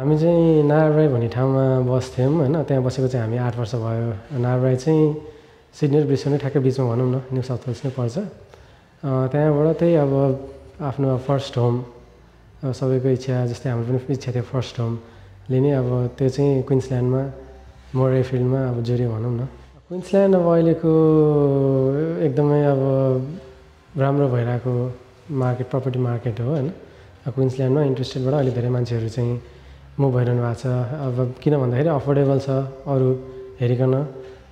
हामी चाहिँ नाराबाई भन्ने ठाउँमा बस्थ्यौँ होइन। त्यहाँ बसेको चाहिँ हामी 8 वर्ष भयो। नाराबाई चाहिँ सिडनी र ब्रिस्बेन ठ्याक्कै बिचमा भनौँ न, न्यू साउथ वेल्स नै पर्छ। त्यहाँबाट त्यही अब आफ्नो फर्स्ट होम, अब सबैको इच्छा जस्तै हाम्रो पनि इच्छा थियो फर्स्ट होम लिने। अब त्यो चाहिँ क्विन्सल्यान्डमा मोरे फिल्डमा अब जोड्यो भनौँ न। क्विन्सल्यान्ड अब अहिलेको एकदमै अब राम्रो भइरहेको मार्केट, प्रपर्टी मार्केट हो होइन। क्विन्सल्यान्डमा इन्ट्रेस्टेडबाट अहिले धेरै मान्छेहरू चाहिँ मुभ भइरहनु भएको छ। अब किन भन्दाखेरि अफोर्डेबल छ अरू हेरिकन।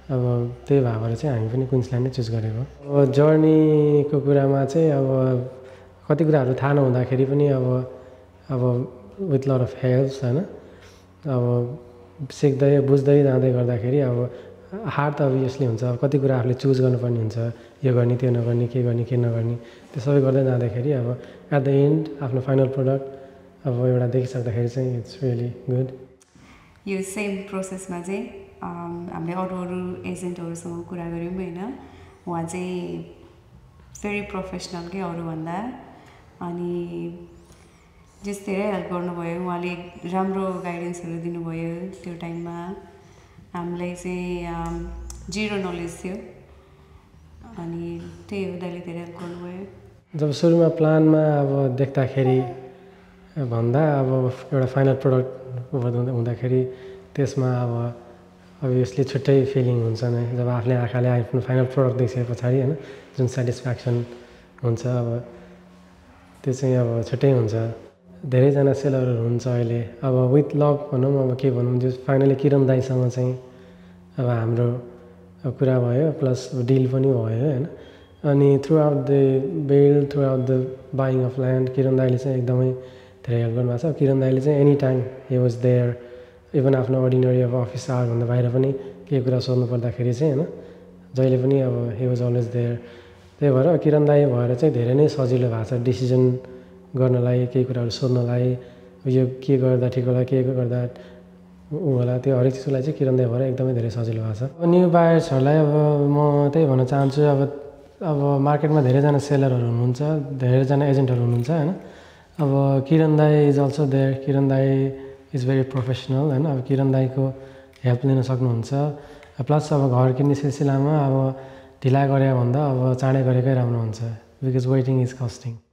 अब त्यही भएर चाहिँ हामी पनि क्विन्सल्यान्ड नै चुज गरेको। अब जर्नीको कुरामा चाहिँ अब कति कुराहरू थाहा नहुँदाखेरि पनि अब विथ लट अफ हेल्प्स होइन। अब सिक्दै बुझ्दै जाँदै गर्दाखेरि अब हार्ड त अभियसली हुन्छ। अब कति कुरा आफूले चुज गर्नुपर्ने हुन्छ, यो गर्ने त्यो नगर्ने, के नगर्ने, त्यो सबै गर्दै जाँदाखेरि अब एट द एन्ड आफ्नो फाइनल प्रडक्ट अब एउटा देखिसक्दाखेरि चाहिँ इट्स रियली गुड। यो सेम प्रोसेसमा चाहिँ हामीले अरू एजेन्टहरूसँग कुरा गऱ्यौँ होइन। उहाँ चाहिँ भेरी प्रोफेसनल के अरूभन्दा, अनि जस धेरै हेल्प गर्नुभयो। उहाँले राम्रो गाइडेन्सहरू दिनुभयो त्यो टाइममा। हामीलाई चाहिँ जिरो नलेज थियो, अनि त्यही हो, दाइले धेरै हेल्प गर्नुभयो। जब सुरुमा प्लानमा अब देख्दाखेरि भन्दा अब एउटा फाइनल प्रडक्ट हुँदाखेरि त्यसमा अब अभियसली छुट्टै फिलिङ हुन्छ नै। जब आफूले आँखाले आफ्नो फाइनल प्रडक्ट देखिसके पछाडि होइन, जुन सेटिस्फ्याक्सन हुन्छ अब त्यो चाहिँ अब छुट्टै हुन्छ। धेरैजना सेलरहरू हुन्छ अहिले। अब विथ लक भनौँ, अब के भनौँ, जो फाइनली किरण दाईसँग चाहिँ अब हाम्रो कुरा भयो, प्लस डिल पनि भयो होइन। अनि throughout the build, throughout the buying of land Kiran दाईले चाहिँ एकदमै धेरै हेल्प गर्नुभएको छ। किरण दाईले चाहिँ any time he was there. Even आफ्नो अर्डिनरी अब अफिस आवरभन्दा बाहिर पनि केही कुरा सोध्नु पर्दाखेरि चाहिँ होइन, जहिले पनि अब हि वाज अलवेज देयर। त्यही भएर किरण दाई भएर चाहिँ धेरै नै सजिलो भएको छ डिसिजन गर्नलाई, केही कुराहरू सोध्नलाई, यो के गर्दा ठिक होला, के गर्दा ऊ होला, त्यो हरेक चिजलाई चाहिँ किरण दाई भएर एकदमै धेरै सजिलो भएको छ। न्यू बायर्सहरूलाई अब म त्यही भन्न चाहन्छु, अब मार्केटमा धेरैजना सेलरहरू हुनुहुन्छ, धेरैजना एजेन्टहरू हुनुहुन्छ होइन। अब किरण दाई इज अल्सो देयर। किरण दाई इज भेरी प्रोफेसनल होइन। अब किरण दाईको हेल्प लिन सक्नुहुन्छ। प्लस अब घर किन्ने सिलसिलामा अब ढिला गरे भन्दा अब चाँडै गरेकै राम्रो हुन्छ, बिकज वेटिङ इज कस्टिङ।